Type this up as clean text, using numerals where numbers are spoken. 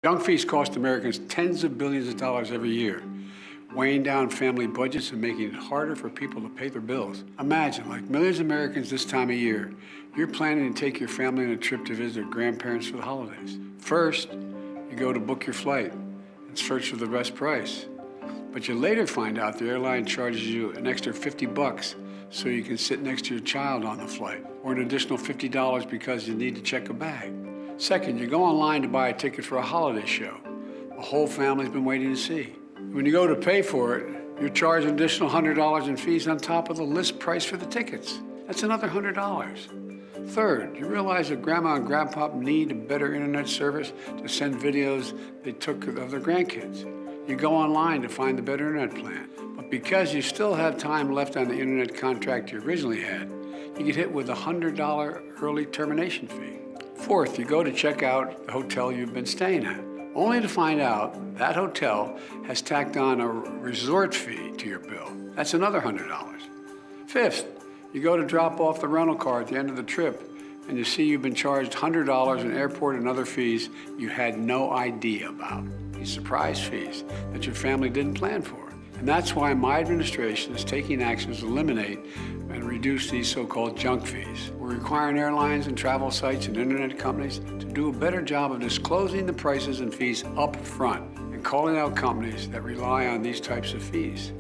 Junk fees cost Americans tens of billions of dollars every year, weighing down family budgets and making it harder for people to pay their bills. Imagine, like millions of Americans this time of year, you're planning to take your family on a trip to visit their grandparents for the holidays. First, you go to book your flight and search for the best price. But you later find out the airline charges you an extra $50 so you can sit next to your child on the flight, or an additional $50 because you need to check a bag. Second, you go online to buy a ticket for a holiday show the whole family's been waiting to see. When you go to pay for it, you're charged an additional $100 in fees on top of the list price for the tickets. That's another $100. Third, you realize that Grandma and Grandpa need a better internet service to send videos they took of their grandkids. You go online to find the better internet plan. But because you still have time left on the internet contract you originally had, you get hit with a $100 early termination fee. Fourth, you go to check out the hotel you've been staying at, only to find out that hotel has tacked on a resort fee to your bill. That's another $100. Fifth, you go to drop off the rental car at the end of the trip, and you see you've been charged $100 in airport and other fees you had no idea about. These surprise fees that your family didn't plan for. And that's why my administration is taking actions to eliminate and reduce these so-called junk fees. We're requiring airlines and travel sites and internet companies to do a better job of disclosing the prices and fees up front and calling out companies that rely on these types of fees.